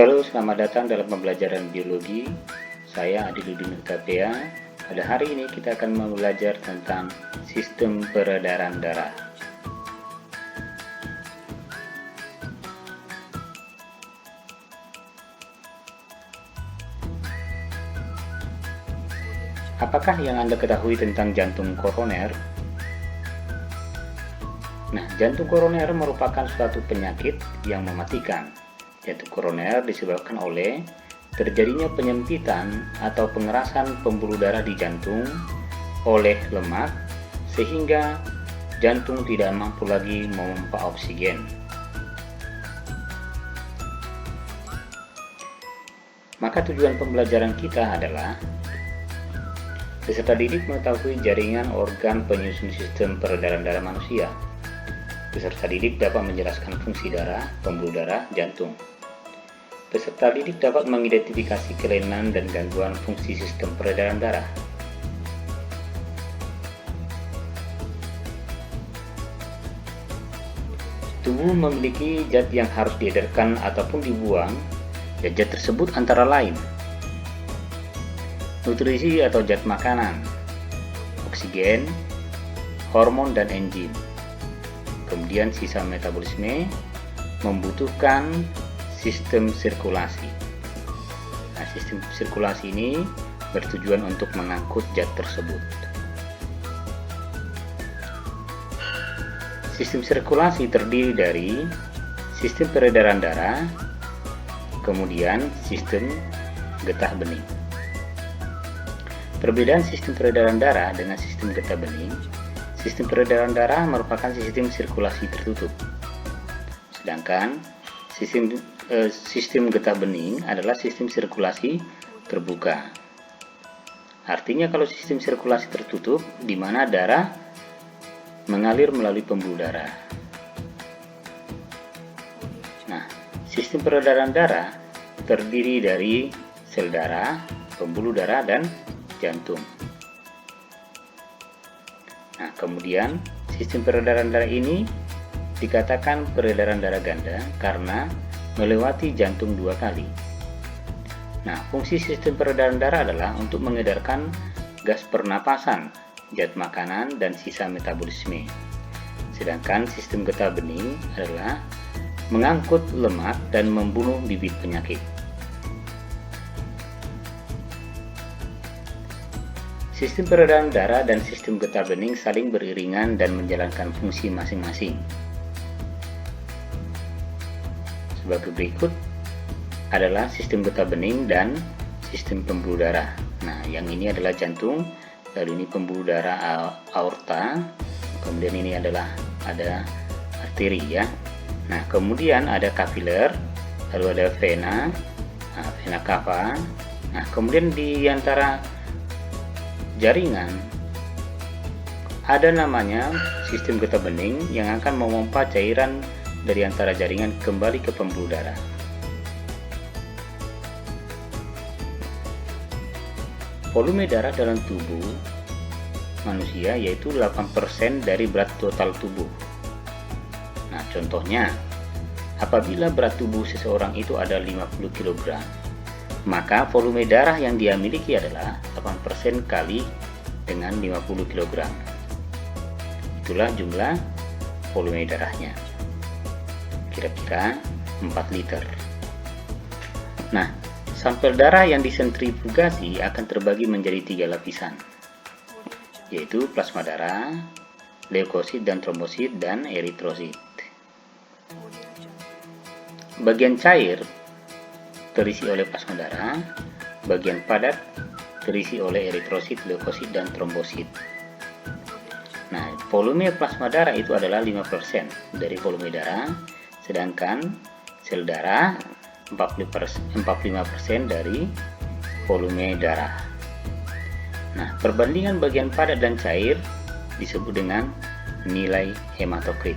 Halo, selamat datang dalam pembelajaran biologi. Saya Adiludin Utapea. Pada hari ini kita akan belajar tentang sistem peredaran darah. Apakah yang Anda ketahui tentang jantung koroner? Nah, jantung koroner merupakan suatu penyakit yang mematikan. Jantung koroner disebabkan oleh terjadinya penyempitan atau pengerasan pembuluh darah di jantung oleh lemak sehingga jantung tidak mampu lagi memompa oksigen. Maka tujuan pembelajaran kita adalah peserta didik mengetahui jaringan organ penyusun sistem peredaran darah manusia. Peserta didik dapat menjelaskan fungsi darah, pembuluh darah, jantung. Peserta didik dapat mengidentifikasi kelainan dan gangguan fungsi sistem peredaran darah. Tubuh memiliki zat yang harus diedarkan ataupun dibuang, dan zat tersebut antara lain nutrisi atau zat makanan, oksigen, hormon dan enzim. Kemudian sisa metabolisme membutuhkan sistem sirkulasi. Nah, sistem sirkulasi ini bertujuan untuk mengangkut zat tersebut. Sistem sirkulasi terdiri dari sistem peredaran darah, kemudian sistem getah bening. Perbedaan sistem peredaran darah dengan sistem getah bening: sistem peredaran darah merupakan sistem sirkulasi tertutup, sedangkan sistem getah bening adalah sistem sirkulasi terbuka. Artinya kalau sistem sirkulasi tertutup, di mana darah mengalir melalui pembuluh darah. Nah, sistem peredaran darah terdiri dari sel darah, pembuluh darah, dan jantung. Nah, kemudian sistem peredaran darah ini dikatakan peredaran darah ganda karena melewati jantung 2 kali. Nah, fungsi sistem peredaran darah adalah untuk mengedarkan gas pernapasan, zat makanan, dan sisa metabolisme. Sedangkan sistem getah bening adalah mengangkut lemak dan membunuh bibit penyakit. Sistem peredaran darah dan sistem getah bening saling beriringan dan menjalankan fungsi masing-masing. Sebagai berikut adalah sistem getah bening dan sistem pembuluh darah. Nah, yang ini adalah jantung, lalu ini pembuluh darah aorta, kemudian ini adalah ada arteri ya. Nah, kemudian ada kapiler, lalu ada vena, vena cava. Nah, kemudian di antara jaringan ada namanya sistem getah bening yang akan memompa cairan dari antara jaringan kembali ke pembuluh darah. Volume darah dalam tubuh manusia yaitu 8% dari berat total tubuh. Nah, contohnya apabila berat tubuh seseorang itu ada 50 kg, maka volume darah yang dia miliki adalah 8% kali dengan 50 kg. Itulah jumlah volume darahnya, kira-kira 4 liter. Nah, sampel darah yang disentrifugasi akan terbagi menjadi 3 lapisan, yaitu plasma darah, leukosit dan trombosit, dan eritrosit. Bagian cair terisi oleh plasma darah, bagian padat terisi oleh eritrosit, leukosit, dan trombosit. Nah, volume plasma darah itu adalah 5% dari volume darah, sedangkan sel darah 45% dari volume darah. Nah, perbandingan bagian padat dan cair disebut dengan nilai hematokrit.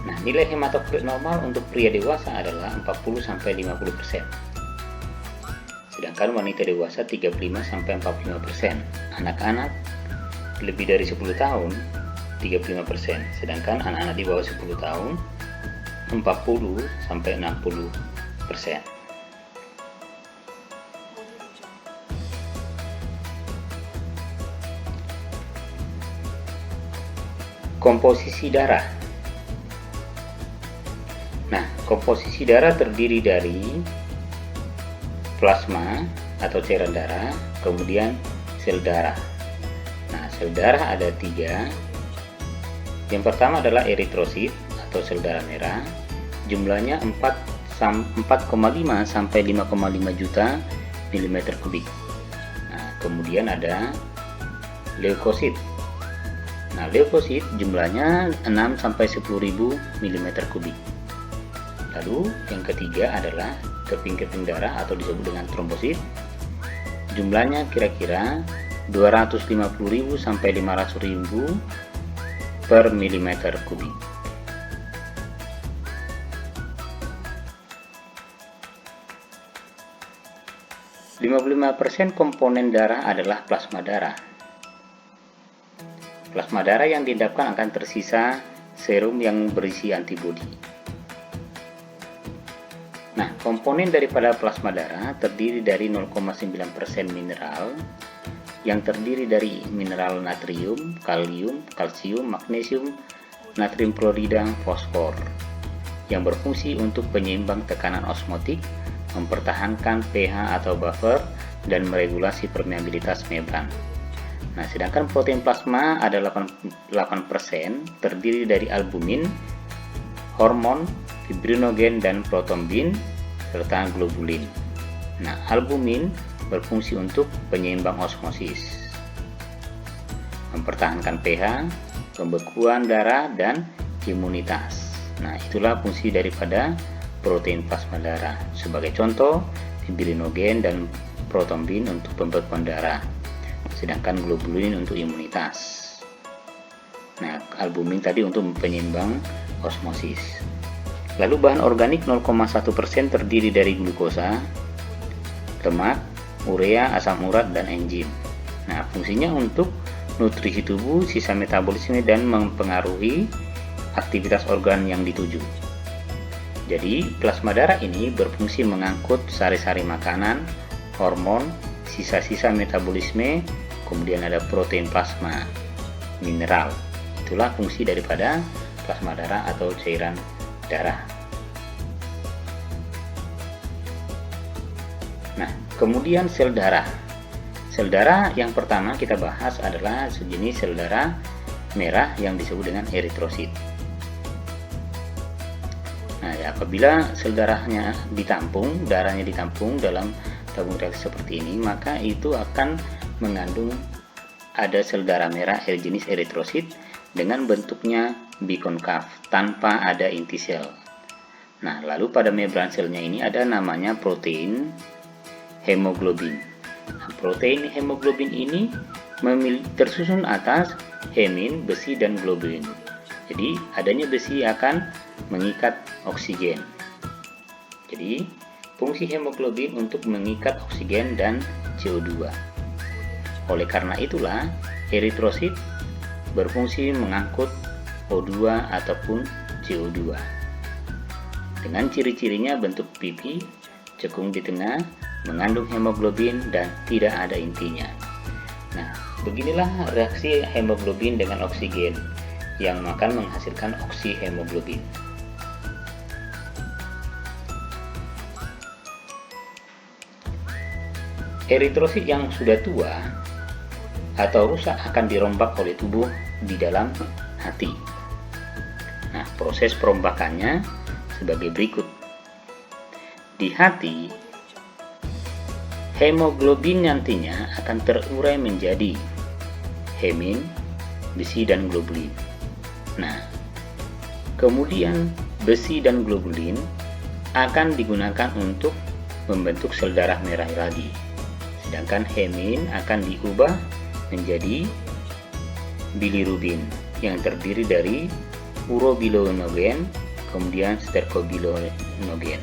Nah, nilai hematokrit normal untuk pria dewasa adalah 40-50%. sedangkan wanita dewasa 35-45%. Anak-anak lebih dari 10 tahun 35%, sedangkan anak-anak di bawah 10 tahun 40-60%. Komposisi darah. Nah, komposisi darah terdiri dari plasma atau cairan darah, kemudian sel darah. Nah, sel darah ada 3. Yang pertama adalah eritrosit atau sel darah merah. Jumlahnya 4,5 sampai 5,5 juta milimeter kubik. Nah, kemudian ada leukosit. Nah, leukosit jumlahnya 6 sampai 10.000 milimeter kubik. Lalu yang ketiga adalah keping-keping darah atau disebut dengan trombosit. Jumlahnya kira-kira 250.000 sampai 500.000 per milimeter kubik. % komponen darah adalah plasma darah. Plasma darah yang diendapkan akan tersisa serum yang berisi antibodi. Nah, komponen daripada plasma darah terdiri dari 0,9% mineral, yang terdiri dari mineral natrium, kalium, kalsium, magnesium, natrium klorida, fosfor, yang berfungsi untuk penyeimbang tekanan osmotik, mempertahankan pH atau buffer, dan meregulasi permeabilitas membran. Nah, sedangkan protein plasma ada 8% terdiri dari albumin, hormon, fibrinogen, dan protombin, serta globulin. Nah, albumin berfungsi untuk penyeimbang osmosis, mempertahankan pH, pembekuan darah, dan imunitas. Nah, itulah fungsi daripada protein plasma darah. Sebagai contoh, fibrinogen dan protombin untuk pembekuan darah, sedangkan globulin untuk imunitas. Nah, albumin tadi untuk penyeimbang osmosis. Lalu bahan organik 0,1% terdiri dari glukosa, lemak, urea, asam urat, dan enzim. Nah, fungsinya untuk nutrisi tubuh, sisa metabolisme, dan mempengaruhi aktivitas organ yang dituju. Jadi, plasma darah ini berfungsi mengangkut sari-sari makanan, hormon, sisa-sisa metabolisme, kemudian ada protein plasma, mineral. Itulah fungsi daripada plasma darah atau cairan darah. Nah, kemudian sel darah. Sel darah yang pertama kita bahas adalah sejenis sel darah merah yang disebut dengan eritrosit. Nah, apabila sel darahnya ditampung, darahnya ditampung dalam tabung reaksi seperti ini, maka itu akan mengandung ada sel darah merah jenis eritrosit dengan bentuknya bikonkav tanpa ada inti sel. Nah, lalu pada membran selnya ini ada namanya protein hemoglobin. Nah, protein hemoglobin ini tersusun atas hemin, besi, dan globulin. Jadi adanya besi akan mengikat oksigen. Jadi fungsi hemoglobin untuk mengikat oksigen dan CO2. Oleh karena itulah eritrosit berfungsi mengangkut O2 ataupun CO2. Dengan ciri-cirinya bentuk pipi, cekung di tengah, mengandung hemoglobin, dan tidak ada intinya. Nah, beginilah reaksi hemoglobin dengan oksigen yang akan menghasilkan oksihemoglobin. Eritrosit yang sudah tua atau rusak akan dirombak oleh tubuh di dalam hati. Nah, proses perombakannya sebagai berikut. Di hati, hemoglobin nantinya akan terurai menjadi hemin, besi, dan globulin. Nah, kemudian besi dan globulin akan digunakan untuk membentuk sel darah merah lagi. Sedangkan hemin akan diubah menjadi bilirubin yang terdiri dari urobilinogen, kemudian sterkobilinogen.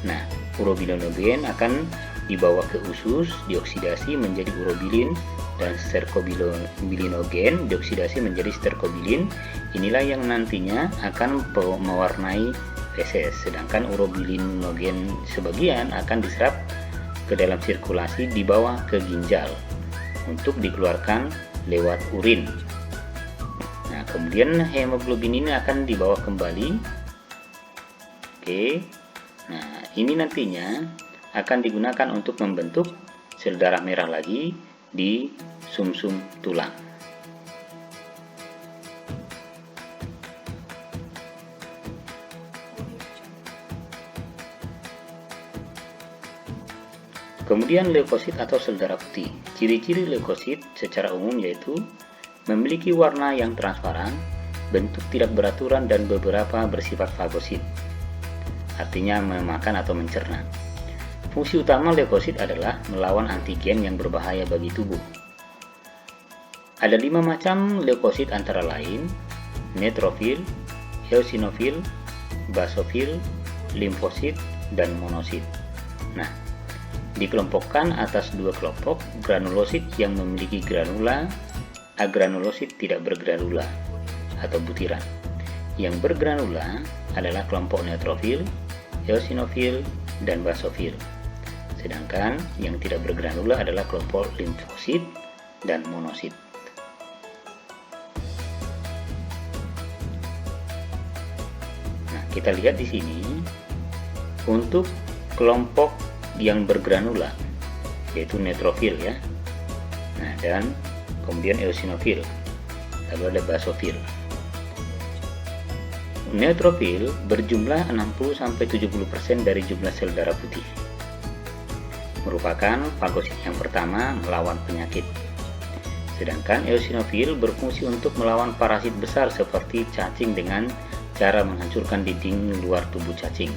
Nah, urobilinogen akan dibawa ke usus, dioksidasi menjadi urobilin, dan sterkobilinogen dioksidasi menjadi sterkobilin. Inilah yang nantinya akan mewarnai feses, sedangkan urobilinogen sebagian akan diserap ke dalam sirkulasi dibawa ke ginjal untuk dikeluarkan lewat urin. Nah, kemudian hemoglobin ini akan dibawa kembali. Oke. Nah, ini nantinya akan digunakan untuk membentuk sel darah merah lagi di sumsum tulang. Kemudian leukosit atau sel darah putih. Ciri-ciri leukosit secara umum yaitu memiliki warna yang transparan, bentuk tidak beraturan, dan beberapa bersifat fagosit, artinya memakan atau mencerna. Fungsi utama leukosit adalah melawan antigen yang berbahaya bagi tubuh. Ada 5 macam leukosit antara lain neutrofil, eosinofil, basofil, limfosit, dan monosit. Nah, dikelompokkan atas 2 kelompok, granulosit yang memiliki granula, agranulosit tidak bergranula atau butiran. Yang bergranula adalah kelompok neutrofil, eosinofil, dan basofil. Sedangkan yang tidak bergranula adalah kelompok limfosit dan monosit. Nah, kita lihat di sini untuk kelompok yang bergranula yaitu neutrofil ya. Nah, dan kemudian eosinofil, lalu ada basofil. Neutrofil berjumlah 60-70% dari jumlah sel darah putih. Merupakan fagosit yang pertama melawan penyakit. Sedangkan eosinofil berfungsi untuk melawan parasit besar seperti cacing dengan cara menghancurkan dinding luar tubuh cacing.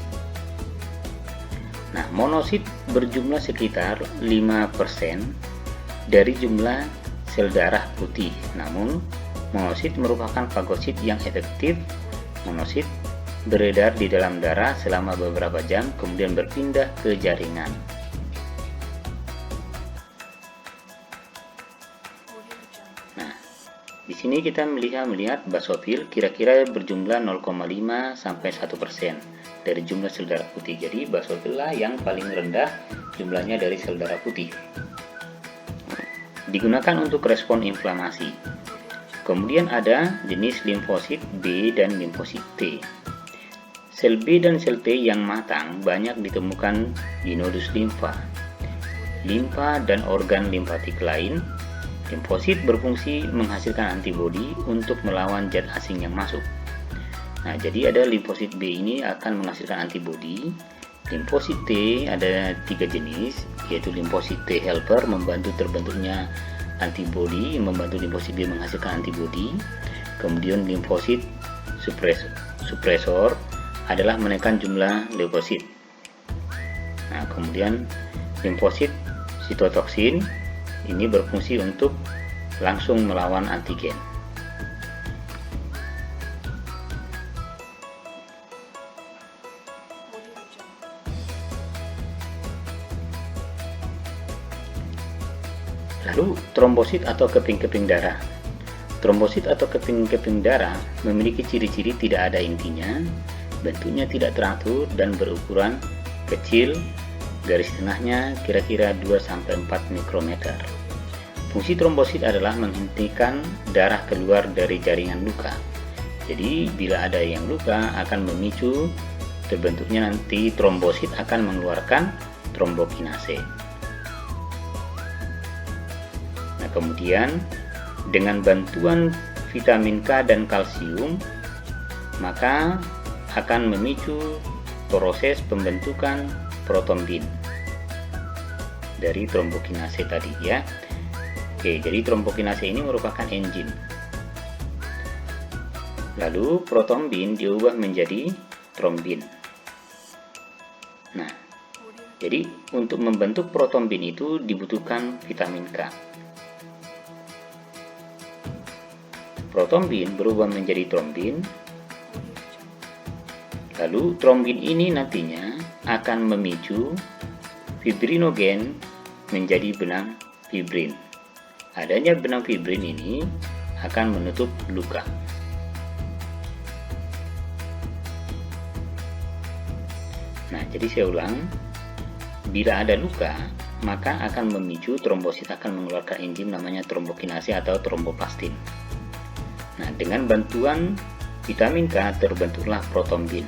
Nah, monosit berjumlah sekitar 5% dari jumlah sel darah putih. Namun, monosit merupakan fagosit yang efektif. Monosit beredar di dalam darah selama beberapa jam, kemudian berpindah ke jaringan. Nah, di sini kita melihat basofil kira-kira berjumlah 0,5 sampai 1% dari jumlah sel darah putih. Jadi basofil lah yang paling rendah jumlahnya dari sel darah putih. Digunakan untuk respon inflamasi. Kemudian ada jenis limfosit B dan limfosit T. Sel B dan sel T yang matang banyak ditemukan di nodus limfa, dan organ limfatik lain. Limfosit berfungsi menghasilkan antibodi untuk melawan zat asing yang masuk. Nah, jadi ada limfosit B ini akan menghasilkan antibodi. Limfosit T ada 3 jenis, yaitu limfosit T helper membantu terbentuknya antibodi, membantu limfosit B menghasilkan antibodi. Kemudian limfosit suppresor adalah menekan jumlah leukosit. Nah, kemudian limfosit sitotoksin ini berfungsi untuk langsung melawan antigen. Lalu trombosit atau keping-keping darah. Trombosit atau keping-keping darah memiliki ciri-ciri tidak ada intinya, bentuknya tidak teratur dan berukuran kecil, garis tengahnya kira-kira 2-4 mikrometer. Fungsi trombosit adalah menghentikan darah keluar dari jaringan luka. Jadi bila ada yang luka akan memicu terbentuknya nanti trombosit akan mengeluarkan trombokinase. Nah, kemudian dengan bantuan vitamin K dan kalsium maka akan memicu proses pembentukan protombin dari trombokinase tadi ya. Oke, jadi trombokinase ini merupakan enzim. Lalu protombin diubah menjadi trombin. Nah, jadi untuk membentuk protombin itu dibutuhkan vitamin K. Protombin berubah menjadi trombin. Lalu trombin ini nantinya akan memicu fibrinogen menjadi benang fibrin. Adanya benang fibrin ini akan menutup luka. Nah, jadi saya ulang, bila ada luka, maka akan memicu trombosit akan mengeluarkan enzim namanya trombokinase atau tromboplastin. Nah, dengan bantuan vitamin K terbentuklah protombin.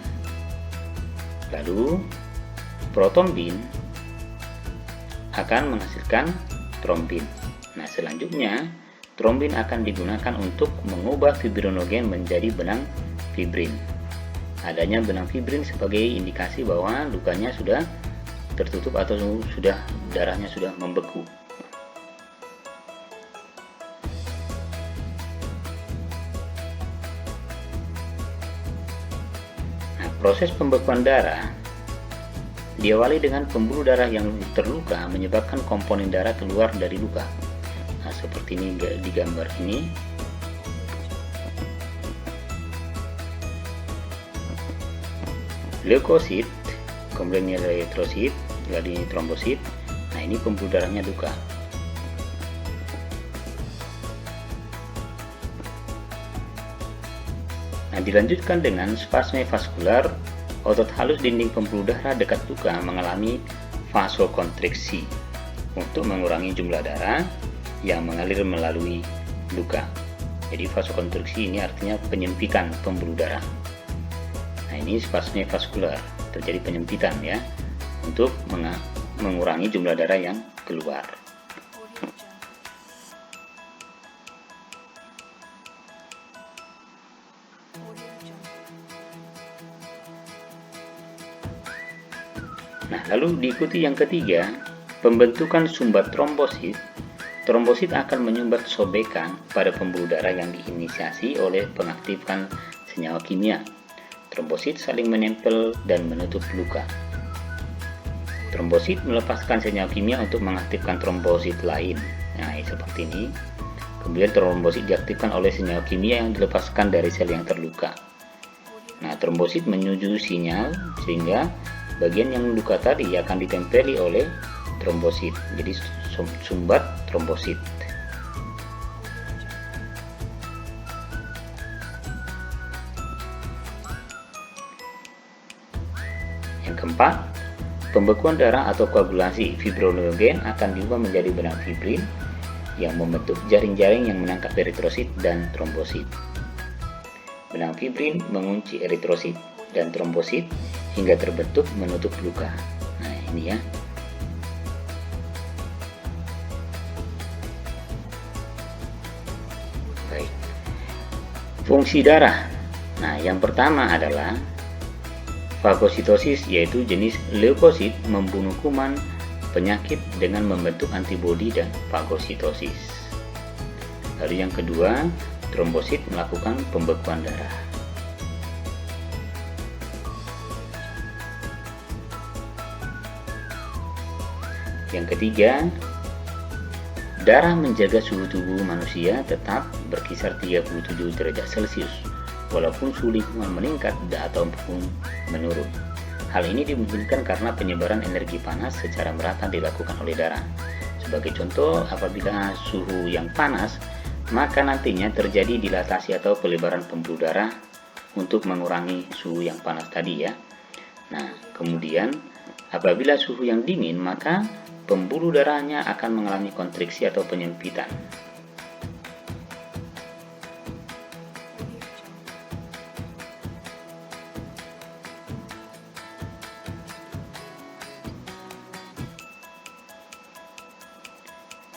Lalu, protombin akan menghasilkan trombin. Nah, selanjutnya, trombin akan digunakan untuk mengubah fibrinogen menjadi benang fibrin. Adanya benang fibrin sebagai indikasi bahwa lukanya sudah tertutup atau darahnya sudah membeku. Nah, proses pembekuan darah diawali dengan pembuluh darah yang terluka menyebabkan komponen darah keluar dari luka. Nah, seperti ini di gambar ini. Leukosit, kemudian ini ada eritrosit, lalu ini trombosit. Nah, ini pembuluh darahnya luka. Nah, dilanjutkan dengan spasme vaskular. Otot halus dinding pembuluh darah dekat luka mengalami vasokonstriksi untuk mengurangi jumlah darah yang mengalir melalui luka. Jadi vasokonstriksi ini artinya penyempitan pembuluh darah. Nah, ini spasme vaskular, terjadi penyempitan ya, untuk mengurangi jumlah darah yang keluar. Nah, lalu diikuti yang ketiga, pembentukan sumbat trombosit. Trombosit akan menyumbat sobekan pada pembuluh darah yang diinisiasi oleh pengaktifan senyawa kimia. Trombosit saling menempel dan menutup luka. Trombosit melepaskan senyawa kimia untuk mengaktifkan trombosit lain. Nah, seperti ini. Kemudian trombosit diaktifkan oleh senyawa kimia yang dilepaskan dari sel yang terluka. Nah, trombosit menyuju sinyal sehingga bagian yang luka tadi akan ditempeli oleh trombosit. Jadi sumbat trombosit. Yang keempat, pembekuan darah atau koagulasi. Fibrinogen akan diubah menjadi benang fibrin yang membentuk jaring-jaring yang menangkap eritrosit dan trombosit. Benang fibrin mengunci eritrosit dan trombosit hingga terbentuk menutup luka. Nah, ini ya. Baik. Fungsi darah. Nah, yang pertama adalah fagositosis, yaitu jenis leukosit membunuh kuman penyakit dengan membentuk antibodi dan fagositosis. Lalu yang kedua, trombosit melakukan pembekuan darah. Yang ketiga, darah menjaga suhu tubuh manusia tetap berkisar 37 derajat Celcius walaupun suhu lingkungan meningkat ataupun menurun. Hal ini dimungkinkan karena penyebaran energi panas secara merata dilakukan oleh darah. Sebagai contoh, apabila suhu yang panas, maka nantinya terjadi dilatasi atau pelebaran pembuluh darah untuk mengurangi suhu yang panas tadi ya. Nah, kemudian apabila suhu yang dingin, maka pembuluh darahnya akan mengalami kontriksi atau penyempitan.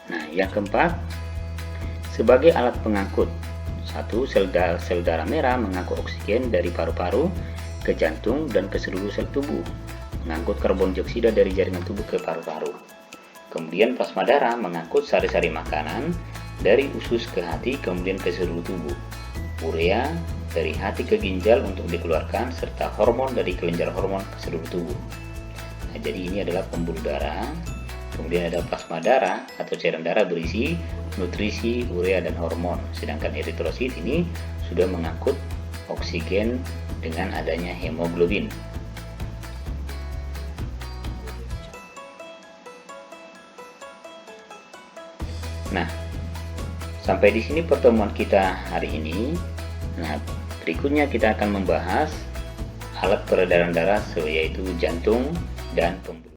Nah, yang keempat, sebagai alat pengangkut. 1. Sel darah merah mengangkut oksigen dari paru-paru ke jantung dan ke seluruh sel tubuh, mengangkut karbon dioksida dari jaringan tubuh ke paru-paru. Kemudian plasma darah mengangkut sari-sari makanan dari usus ke hati kemudian ke seluruh tubuh. Urea dari hati ke ginjal untuk dikeluarkan serta hormon dari kelenjar hormon ke seluruh tubuh. Nah, jadi ini adalah pembuluh darah. Kemudian ada plasma darah atau cairan darah berisi nutrisi, urea dan hormon. Sedangkan eritrosit ini sudah mengangkut oksigen dengan adanya hemoglobin. Nah, sampai di sini pertemuan kita hari ini. Nah, berikutnya kita akan membahas alat peredaran darah, yaitu jantung dan pembuluh.